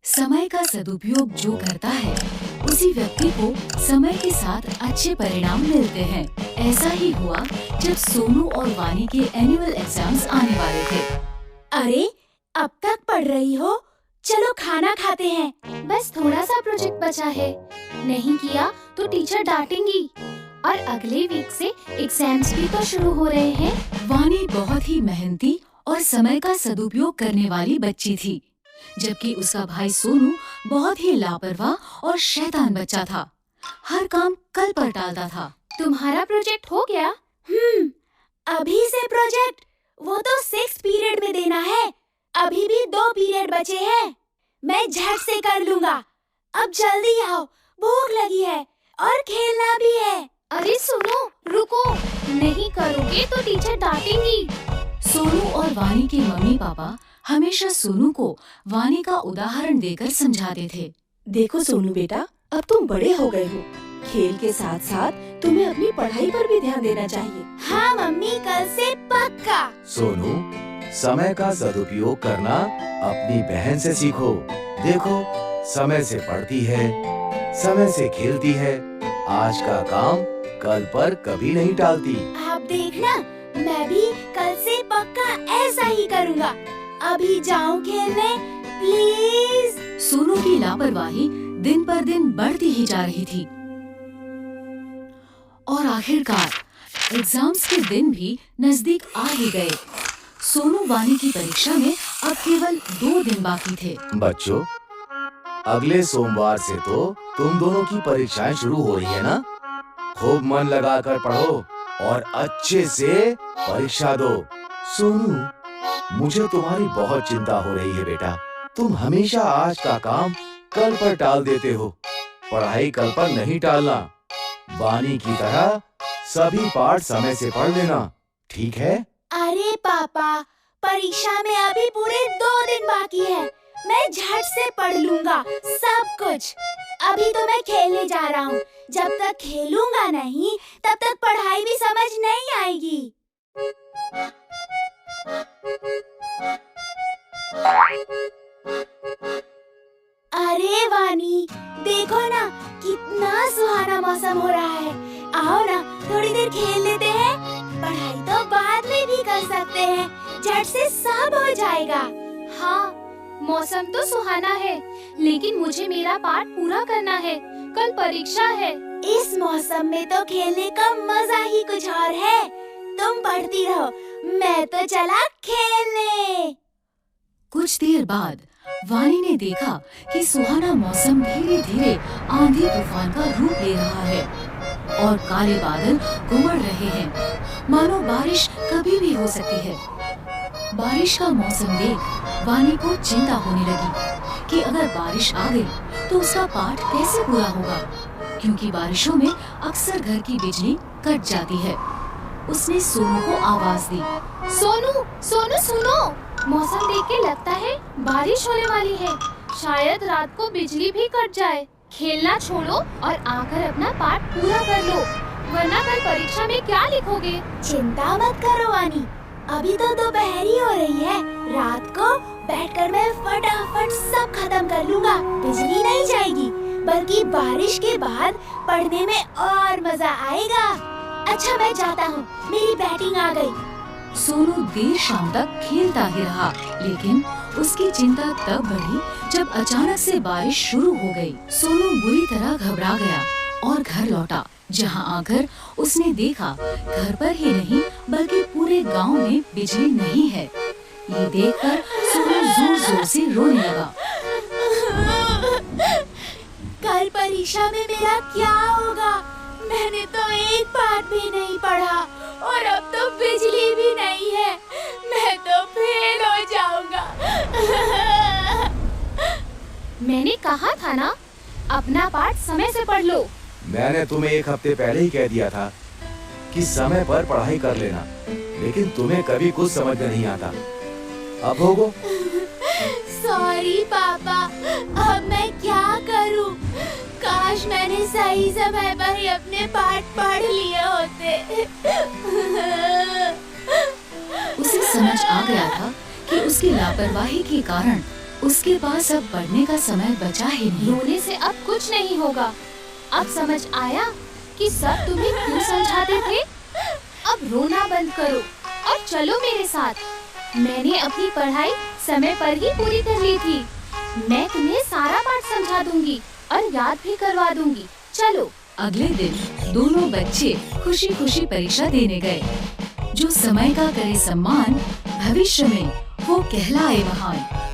समय का सदुपयोग जो करता है उसी व्यक्ति को समय के साथ अच्छे परिणाम मिलते हैं। ऐसा ही हुआ जब सोनू और वानी के एनुअल एग्जाम्स आने वाले थे। अरे अब तक पढ़ रही हो, चलो खाना खाते हैं। बस थोड़ा सा प्रोजेक्ट बचा है, नहीं किया तो टीचर डांटेंगी। और अगले वीक से एग्जाम्स भी तो शुरू हो रहे हैं। वानी बहुत ही मेहनती और समय का सदुपयोग करने वाली बच्ची थी, जबकि उसका भाई सोनू बहुत ही लापरवाह और शैतान बच्चा था। हर काम कल पर टालता था। तुम्हारा प्रोजेक्ट हो गया? अभी से प्रोजेक्ट? वो तो 6 पीरियड में देना है। अभी भी 2 पीरियड बचे हैं। मैं झट से कर लूँगा। अब जल्दी आओ, भूख लगी है और खेलना भी है। अरे सुनो, रुको, नहीं करोगे तो टीचर डांटेंगी। सोनू और वानी के मम्मी पापा हमेशा सोनू को वानी का उदाहरण देकर समझाते थे। देखो सोनू बेटा, अब तुम बड़े हो गए हो। खेल के साथ साथ तुम्हें अपनी पढ़ाई पर भी ध्यान देना चाहिए। हाँ मम्मी, कल से पक्का। सोनू, समय का सदुपयोग करना अपनी बहन से सीखो। देखो, समय से पढ़ती है, समय से खेलती है, आज का काम कल पर कभी नहीं टालती। आप देखना, मैं भी कल से पक्का ऐसा ही करूँगा। अभी जाऊँ खेलने, प्लीज। सोनू की लापरवाही दिन पर दिन बढ़ती ही जा रही थी और आखिरकार एग्जाम्स के दिन भी नजदीक आ ही गए। सोनू वानी की परीक्षा में अब केवल 2 दिन बाकी थे। बच्चों, अगले सोमवार से तो तुम दोनों की परीक्षाएं शुरू हो रही है ना? खूब मन लगाकर पढ़ो और अच्छे से परीक्षा दो। सोनू, मुझे तुम्हारी बहुत चिंता हो रही है बेटा। तुम हमेशा आज का काम कल पर टाल देते हो। पढ़ाई कल पर नहीं टालना। वानी की तरह सभी पाठ समय से पढ़ लेना, ठीक है? अरे पापा, परीक्षा में अभी पूरे 2 दिन बाकी है। मैं झट से पढ़ लूँगा सब कुछ। अभी तो मैं खेलने जा रहा हूँ। जब तक खेलूंगा नहीं, तब तक पढ़ाई भी समझ नहीं आएगी। अरे वानी, देखो ना, कितना सुहाना मौसम हो रहा है। आओ ना, थोड़ी देर खेल लेते हैं। पढ़ाई तो बाद में भी कर सकते हैं, झट से सब हो जाएगा। हाँ, मौसम तो सुहाना है, लेकिन मुझे मेरा पाठ पूरा करना है। कल परीक्षा है। इस मौसम में तो खेलने का मजा ही कुछ और है। तुम पढ़ती रहो, मैं तो चला खेलने। कुछ देर बाद वानी ने देखा कि सुहाना मौसम धीरे धीरे आंधी तूफान का रूप ले रहा है और काले बादल उमड़ रहे हैं, मानो बारिश कभी भी हो सकती है। बारिश का मौसम देख वानी को चिंता होने लगी कि अगर बारिश आ गई तो उसका पाठ कैसे पूरा होगा, क्योंकि बारिशों में अक्सर घर की बिजली कट जाती है। उसने सोनू को आवाज दी। सोनू, सोनू सुनो, मौसम देख के लगता है बारिश होने वाली है। शायद रात को बिजली भी कट जाए। खेलना छोड़ो और आकर अपना पाठ पूरा कर लो, वरना कल परीक्षा में क्या लिखोगे? चिंता मत करो वानी, अभी तो दोपहर ही हो रही है। रात को बैठकर मैं फटाफट सब खत्म कर लूँगा। बिजली नहीं जाएगी, बल्कि बारिश के बाद पढ़ने में और मजा आएगा। अच्छा, मैं जाता हूँ, मेरी बैटिंग आ गई। सोनू देर शाम तक खेलता ही रहा, लेकिन उसकी चिंता तब बढ़ी जब अचानक से बारिश शुरू हो गई। सोनू बुरी तरह घबरा गया और घर लौटा, जहाँ आकर उसने देखा घर पर ही नहीं बल्कि पूरे गांव में बिजली नहीं है। ये देखकर सोनू जोर जोर से रोने लगा। कल परीक्षा में मेरा क्या होगा? मैंने तो एक पाठ भी नहीं पढ़ा और अब तो बिजली भी नहीं है। मैं तो फेल हो जाऊंगा। मैंने कहा था ना, अपना पाठ समय से पढ़ लो। मैंने तुम्हें 1 हफ्ते पहले ही कह दिया था कि समय पर पढ़ाई कर लेना, लेकिन तुम्हें कभी कुछ समझ में नहीं आता। अब भोगो। सॉरी पापा, अब मैं क्या करूं? काश मैंने सही समय पर ही अपने पाठ पढ़ लिए होते। उसे समझ आ गया था कि उसकी लापरवाही के कारण उसके पास अब पढ़ने का समय बचा ही नहीं। रोने से अब कुछ नहीं होगा। अब समझ आया कि सब तुम्हें क्यों समझाते थे। अब रोना बंद करो और चलो मेरे साथ। मैंने अपनी पढ़ाई समय पर ही पूरी कर ली थी। मैं तुम्हें सारा पाठ समझा दूंगी और याद भी करवा दूंगी। चलो। अगले दिन दोनों बच्चे खुशी खुशी परीक्षा देने गए। जो समय का करे सम्मान, भविष्य में वो कहलाए महान।